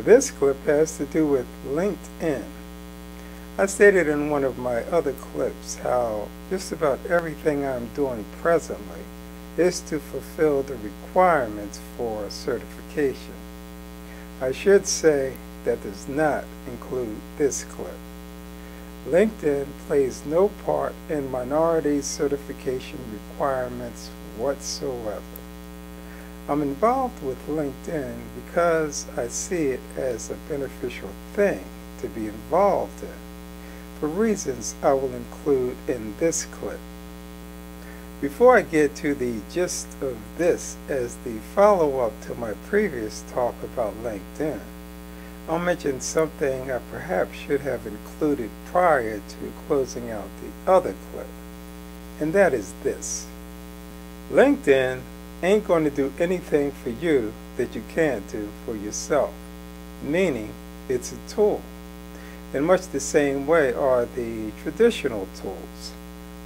This clip has to do with LinkedIn. I stated in one of my other clips how just about everything I'm doing presently is to fulfill the requirements for certification. I should say that does not include this clip. LinkedIn plays no part in minority certification requirements whatsoever. I'm involved with LinkedIn because I see it as a beneficial thing to be involved in, for reasons I will include in this clip. Before I get to the gist of this as the follow-up to my previous talk about LinkedIn, I'll mention something I perhaps should have included prior to closing out the other clip, and that is this. LinkedIn ain't going to do anything for you that you can't do for yourself, meaning it's a tool. In much the same way are the traditional tools,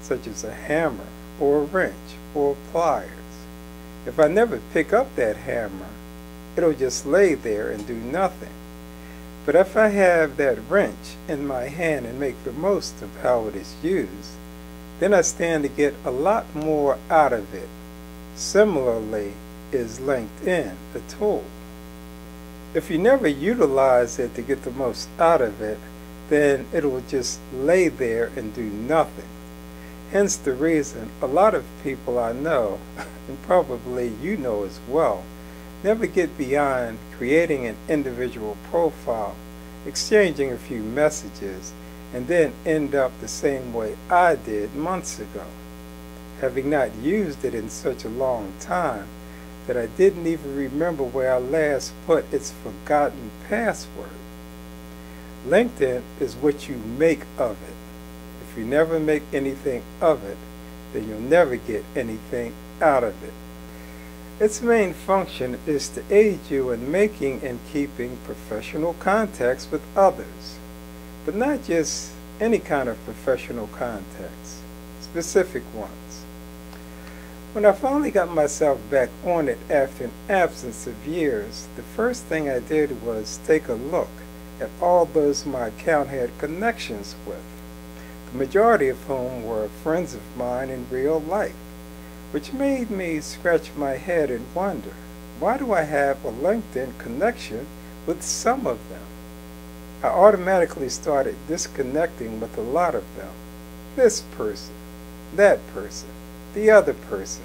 such as a hammer or a wrench or pliers. If I never pick up that hammer, it'll just lay there and do nothing. But if I have that wrench in my hand and make the most of how it is used, then I stand to get a lot more out of it. Similarly is LinkedIn a tool. If you never utilize it to get the most out of it, then it will just lay there and do nothing. Hence the reason a lot of people I know, and probably you know as well, never get beyond creating an individual profile, exchanging a few messages, and then end up the same way I did months ago, having not used it in such a long time that I didn't even remember where I last put its forgotten password. LinkedIn is what you make of it. If you never make anything of it, then you'll never get anything out of it. Its main function is to aid you in making and keeping professional contacts with others, but not just any kind of professional contacts, specific ones. When I finally got myself back on it after an absence of years, the first thing I did was take a look at all those my account had connections with, the majority of whom were friends of mine in real life, which made me scratch my head and wonder, why do I have a LinkedIn connection with some of them? I automatically started disconnecting with a lot of them. This person, that person, the other person,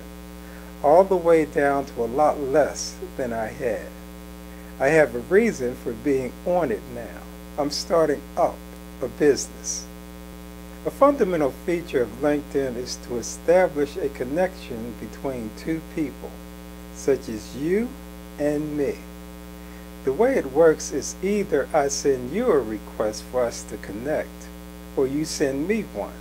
all the way down to a lot less than I had. I have a reason for being on it now. I'm starting up a business. A fundamental feature of LinkedIn is to establish a connection between two people, such as you and me. The way it works is either I send you a request for us to connect, or you send me one,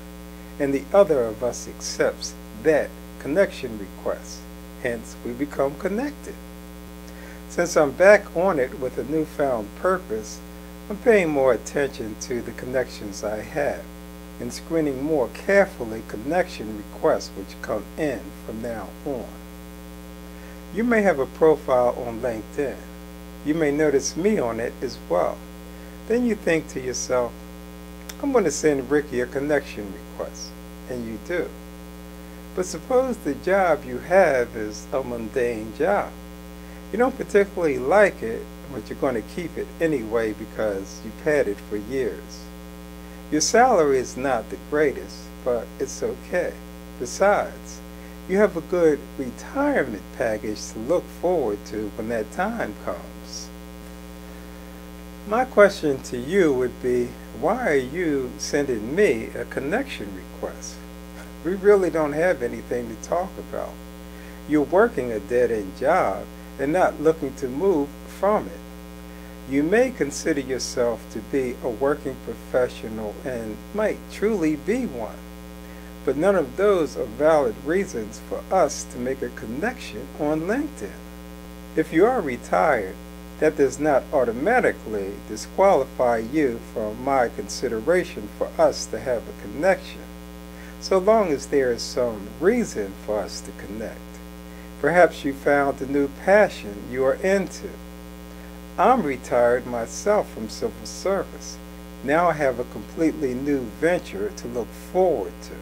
and the other of us accepts that connection request. Hence, we become connected. Since I'm back on it with a newfound purpose, I'm paying more attention to the connections I have and screening more carefully connection requests which come in from now on. You may have a profile on LinkedIn. You may notice me on it as well. Then you think to yourself, I'm going to send Ricky a connection request, and you do. But suppose the job you have is a mundane job. You don't particularly like it, but you're going to keep it anyway because you've had it for years. Your salary is not the greatest, but it's okay. Besides, you have a good retirement package to look forward to when that time comes. My question to you would be, why are you sending me a connection request? We really don't have anything to talk about. You're working a dead-end job and not looking to move from it. You may consider yourself to be a working professional and might truly be one, but none of those are valid reasons for us to make a connection on LinkedIn. If you are retired, that does not automatically disqualify you from my consideration for us to have a connection, so long as there is some reason for us to connect. Perhaps you found a new passion you are into. I'm retired myself from civil service. Now I have a completely new venture to look forward to.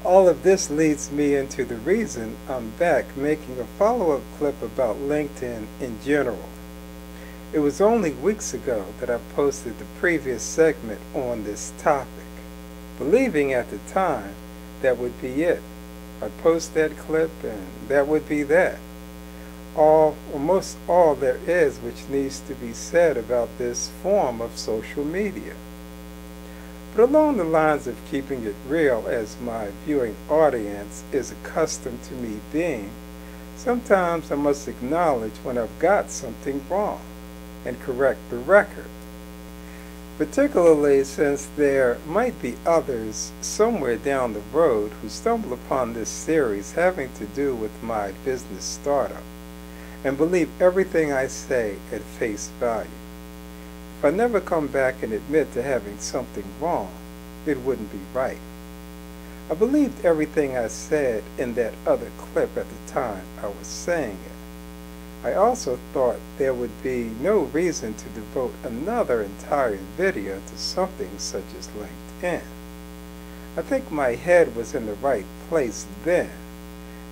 All of this leads me into the reason I'm back making a follow-up clip about LinkedIn in general. It was only weeks ago that I posted the previous segment on this topic, believing at the time that would be it. I'd post that clip and that would be that. Almost all there is which needs to be said about this form of social media. But along the lines of keeping it real as my viewing audience is accustomed to me being, sometimes I must acknowledge when I've got something wrong and correct the record. Particularly since there might be others somewhere down the road who stumble upon this series having to do with my business startup and believe everything I say at face value. If I never come back and admit to having something wrong, it wouldn't be right. I believed everything I said in that other clip at the time I was saying it. I also thought there would be no reason to devote another entire video to something such as LinkedIn. I think my head was in the right place then,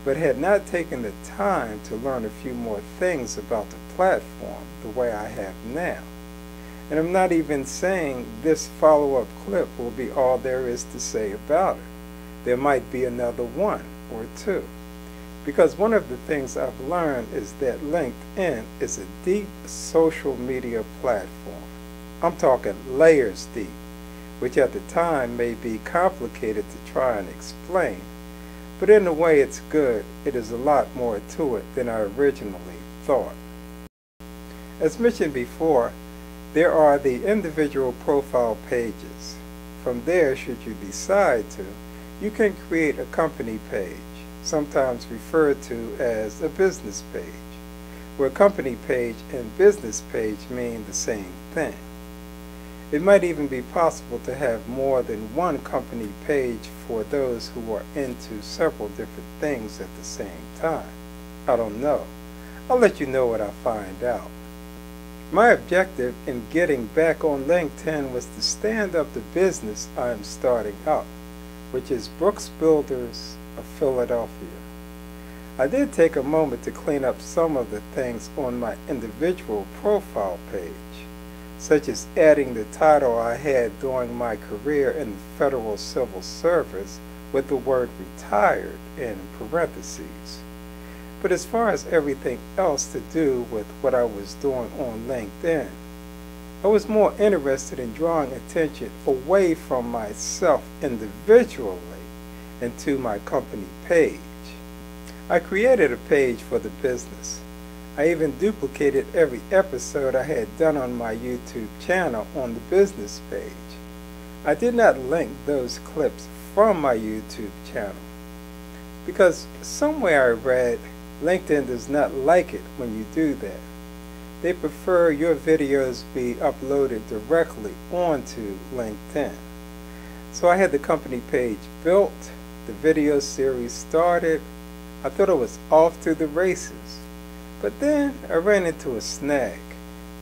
but had not taken the time to learn a few more things about the platform the way I have now. And I'm not even saying this follow-up clip will be all there is to say about it. There might be another one or two. Because one of the things I've learned is that LinkedIn is a deep social media platform. I'm talking layers deep, which at the time may be complicated to try and explain. But in a way it's good. It is a lot more to it than I originally thought. As mentioned before, there are the individual profile pages. From there, should you decide to, you can create a company page, sometimes referred to as a business page, where company page and business page mean the same thing. It might even be possible to have more than one company page for those who are into several different things at the same time. I don't know. I'll let you know what I find out. My objective in getting back on LinkedIn was to stand up the business I'm starting up, which is Brooks Builders of Philadelphia. I did take a moment to clean up some of the things on my individual profile page, such as adding the title I had during my career in the federal civil service with the word retired in parentheses. But as far as everything else to do with what I was doing on LinkedIn, I was more interested in drawing attention away from myself individually and to my company page. I created a page for the business. I even duplicated every episode I had done on my YouTube channel on the business page. I did not link those clips from my YouTube channel because somewhere I read LinkedIn does not like it when you do that. They prefer your videos be uploaded directly onto LinkedIn. So I had the company page built, the video series started. I thought it was off to the races. But then I ran into a snag,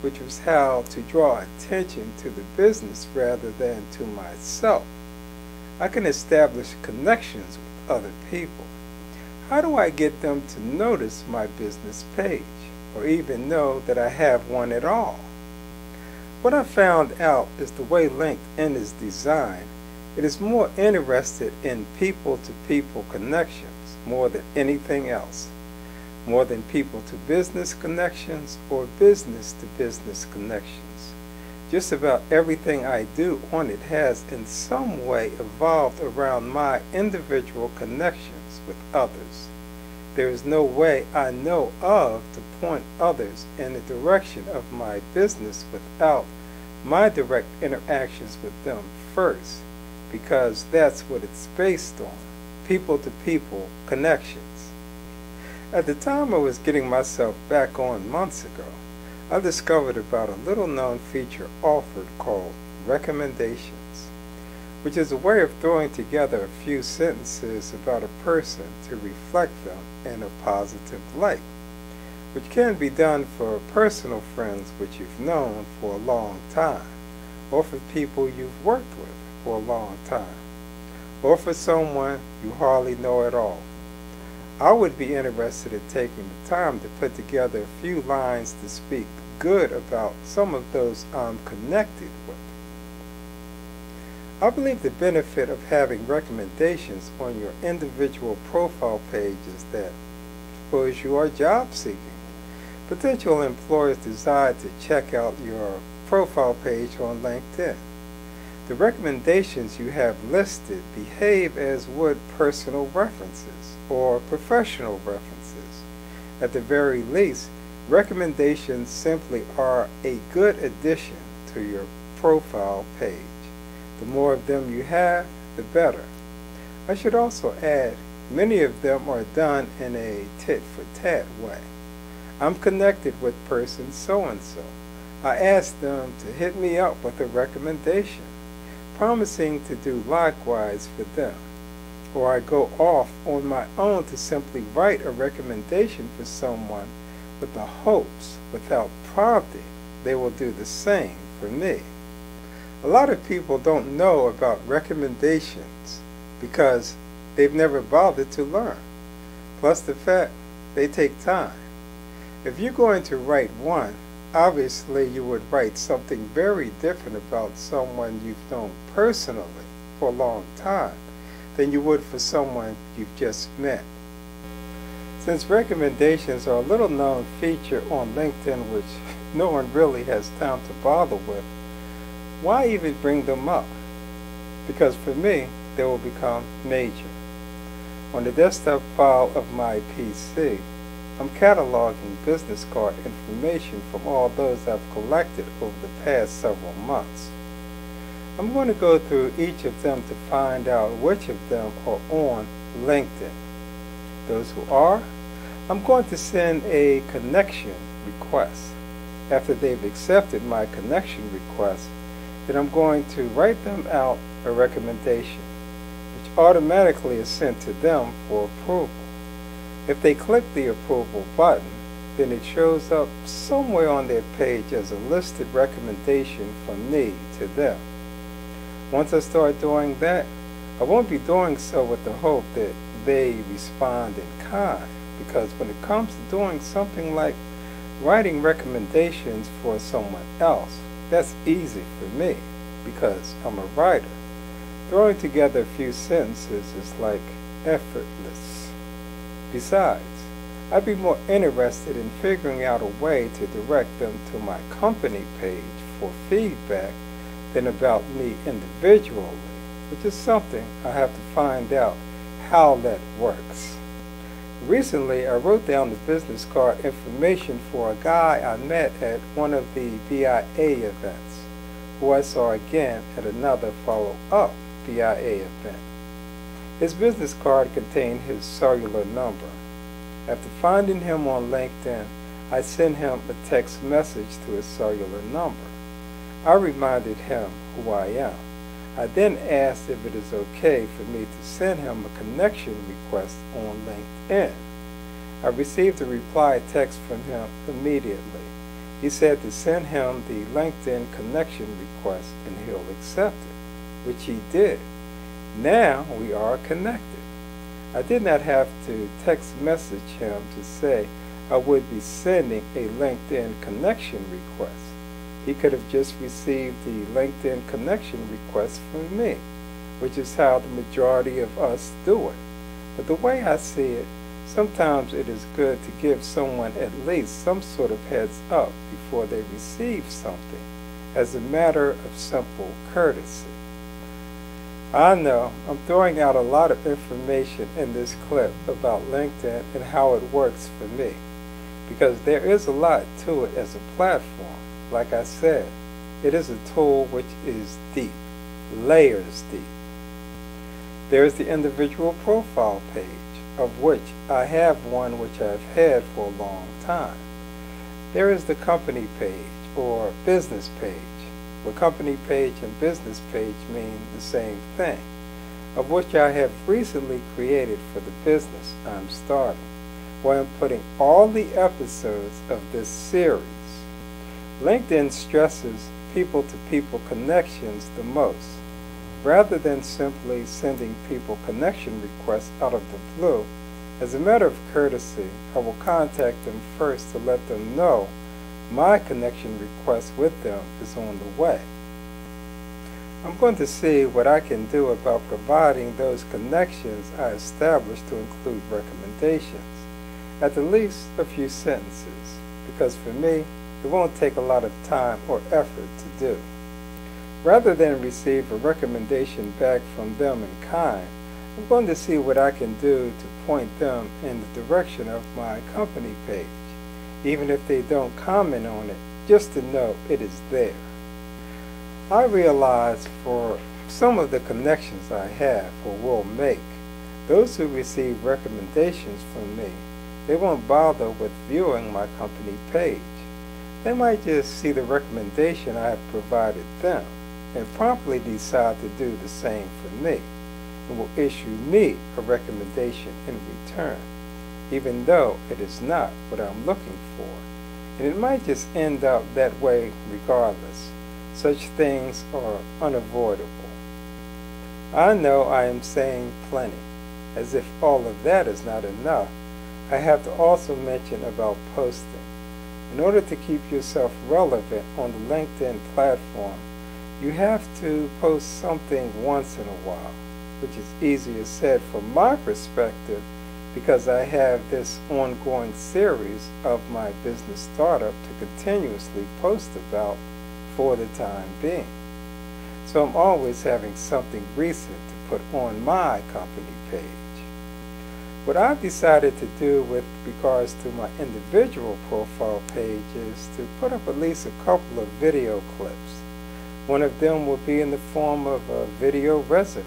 which was how to draw attention to the business rather than to myself. I can establish connections with other people. How do I get them to notice my business page, or even know that I have one at all? What I found out is the way LinkedIn is designed, it is more interested in people-to-people connections more than anything else, more than people-to-business connections or business-to-business connections. Just about everything I do on it has in some way evolved around my individual connections with others. There is no way I know of to point others in the direction of my business without my direct interactions with them first, because that's what it's based on, people-to-people connections. At the time I was getting myself back on months ago, I discovered about a little-known feature offered called recommendations, which is a way of throwing together a few sentences about a person to reflect them in a positive light. which can be done for personal friends which you've known for a long time, or for people you've worked with for a long time, or for someone you hardly know at all. I would be interested in taking the time to put together a few lines to speak good about some of those I'm connected with. I believe the benefit of having recommendations on your individual profile page is that, suppose you are job seeking, potential employers desire to check out your profile page on LinkedIn. The recommendations you have listed behave as would personal references or professional references. At the very least, recommendations simply are a good addition to your profile page. The more of them you have, the better. I should also add, many of them are done in a tit-for-tat way. I'm connected with person so-and-so. I ask them to hit me up with a recommendation, promising to do likewise for them. Or I go off on my own to simply write a recommendation for someone with the hopes, without prompting, they will do the same for me. A lot of people don't know about recommendations because they've never bothered to learn. Plus the fact they take time. If you're going to write one, obviously you would write something very different about someone you've known personally for a long time than you would for someone you've just met. Since recommendations are a little known feature on LinkedIn which no one really has time to bother with, why even bring them up? Because for me, they will become major. On the desktop file of my PC, I'm cataloging business card information from all those I've collected over the past several months. I'm going to go through each of them to find out which of them are on LinkedIn. Those who are, I'm going to send a connection request. After they've accepted my connection request, then I'm going to write them out a recommendation, which automatically is sent to them for approval. If they click the approval button, then it shows up somewhere on their page as a listed recommendation from me to them. Once I start doing that, I won't be doing so with the hope that they respond in kind, because when it comes to doing something like writing recommendations for someone else, that's easy for me because I'm a writer. Throwing together a few sentences is like effortless. Besides, I'd be more interested in figuring out a way to direct them to my company page for feedback than about me individually, which is something I have to find out how that works. Recently, I wrote down the business card information for a guy I met at one of the BIA events, who I saw again at another follow-up BIA event. His business card contained his cellular number. After finding him on LinkedIn, I sent him a text message to his cellular number. I reminded him who I am. I then asked if it is okay for me to send him a connection request on LinkedIn. I received a reply text from him immediately. He said to send him the LinkedIn connection request and he'll accept it, which he did. Now we are connected. I did not have to text message him to say I would be sending a LinkedIn connection request. He could have just received the LinkedIn connection request from me, which is how the majority of us do it. But the way I see it, sometimes it is good to give someone at least some sort of heads up before they receive something, as a matter of simple courtesy. I know I'm throwing out a lot of information in this clip about LinkedIn and how it works for me, because there is a lot to it as a platform. Like I said, it is a tool which is deep, layers deep. There is the individual profile page, of which I have one which I've had for a long time. There is the company page or business page, where company page and business page mean the same thing, of which I have recently created for the business I'm starting. where I'm putting all the episodes of this series. LinkedIn stresses people-to-people connections the most. Rather than simply sending people connection requests out of the blue, as a matter of courtesy, I will contact them first to let them know my connection request with them is on the way. I'm going to see what I can do about providing those connections I established to include recommendations, at the least a few sentences, because for me, it won't take a lot of time or effort to do. Rather than receive a recommendation back from them in kind, I'm going to see what I can do to point them in the direction of my company page, even if they don't comment on it, just to know it is there. I realize for some of the connections I have or will make, those who receive recommendations from me, they won't bother with viewing my company page. They might just see the recommendation I have provided them and promptly decide to do the same for me, and will issue me a recommendation in return, even though it is not what I'm looking for. And it might just end up that way regardless. Such things are unavoidable. I know I am saying plenty. As if all of that is not enough, I have to also mention about posting. In order to keep yourself relevant on the LinkedIn platform, you have to post something once in a while, which is easier said from my perspective because I have this ongoing series of my business startup to continuously post about for the time being. So I'm always having something recent to put on my company page. What I've decided to do with regards to my individual profile page is to put up at least a couple of video clips. One of them will be in the form of a video resume,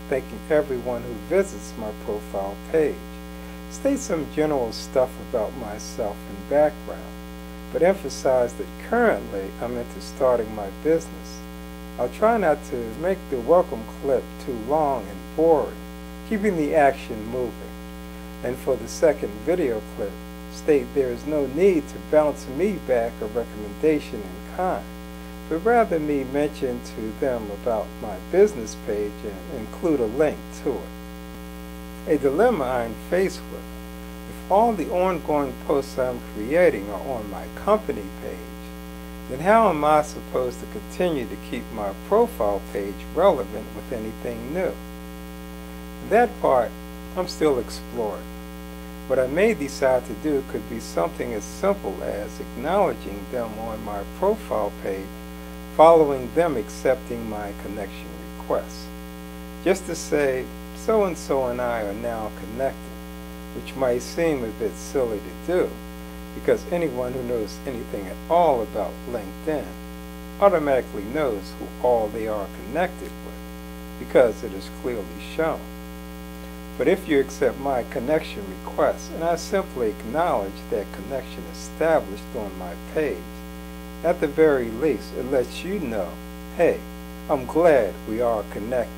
thanking everyone who visits my profile page. State some general stuff about myself and background, but emphasize that currently I'm into starting my business. I'll try not to make the welcome clip too long and boring, keeping the action moving. And for the second video clip, state there is no need to bounce me back a recommendation in kind, but rather me mention to them about my business page and include a link to it. A dilemma I'm faced with. If all the ongoing posts I'm creating are on my company page, then how am I supposed to continue to keep my profile page relevant with anything new? That part I'm still exploring. What I may decide to do could be something as simple as acknowledging them on my profile page, following them accepting my connection request. Just to say, so-and-so and I are now connected, which might seem a bit silly to do, because anyone who knows anything at all about LinkedIn automatically knows who all they are connected with, because it is clearly shown. But if you accept my connection request and I simply acknowledge that connection established on my page, at the very least it lets you know, hey, I'm glad we are connected.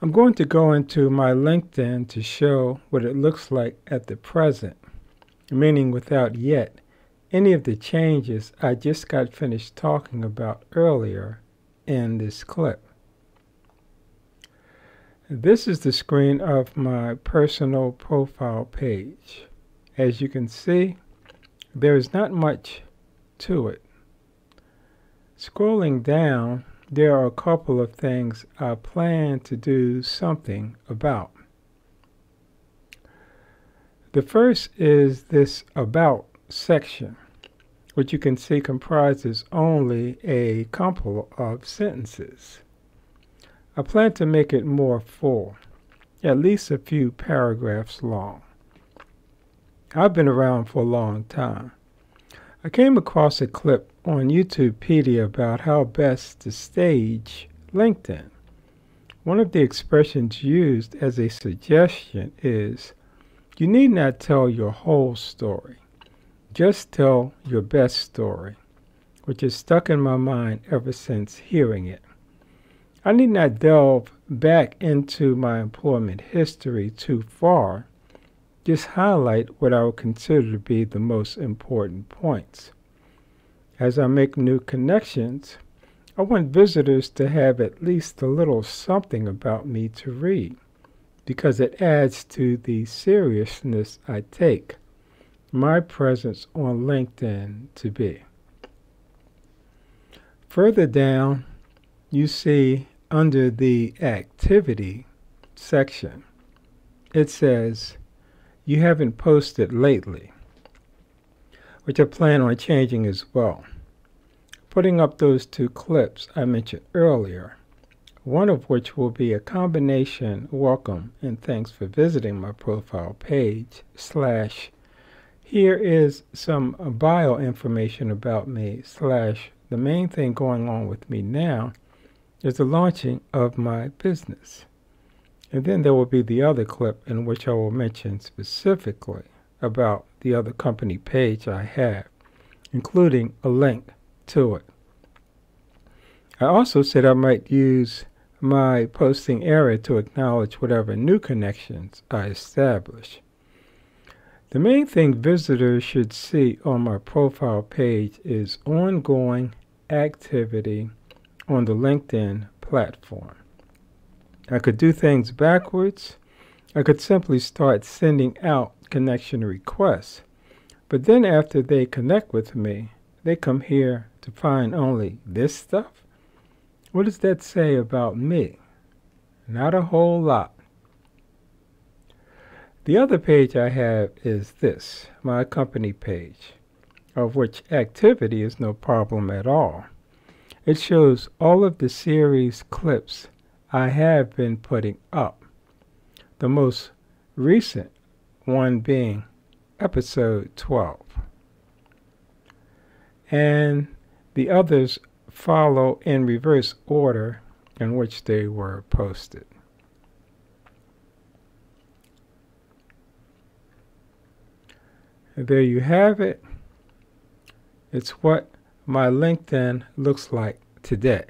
I'm going to go into my LinkedIn to show what it looks like at the present, meaning without yet any of the changes I just got finished talking about earlier in this clip. This is the screen of my personal profile page. As you can see, there is not much to it. Scrolling down, there are a couple of things I plan to do something about. The first is this About section, which you can see comprises only a couple of sentences. I plan to make it more full, at least a few paragraphs long. I've been around for a long time. I came across a clip on YouTubepedia about how best to stage LinkedIn. One of the expressions used as a suggestion is, you need not tell your whole story. Just tell your best story, which has stuck in my mind ever since hearing it. I need not delve back into my employment history too far, just highlight what I would consider to be the most important points. As I make new connections, I want visitors to have at least a little something about me to read, because it adds to the seriousness I take my presence on LinkedIn to be. Further down, you see under the activity section, it says, you haven't posted lately, which I plan on changing as well. Putting up those two clips I mentioned earlier, one of which will be a combination welcome and thanks for visiting my profile page / here is some bio information about me / the main thing going on with me now is the launching of my business. And then there will be the other clip in which I will mention specifically about the other company page I have, including a link to it. I also said I might use my posting area to acknowledge whatever new connections I establish. The main thing visitors should see on my profile page is ongoing activity on the LinkedIn platform. I could do things backwards. I could simply start sending out connection requests. But then after they connect with me, they come here to find only this stuff? What does that say about me? Not a whole lot. The other page I have is this, my company page, of which activity is no problem at all. It shows all of the series clips I have been putting up, the most recent one being episode 12. And the others follow in reverse order in which they were posted. And there you have it. It's what my LinkedIn looks like today.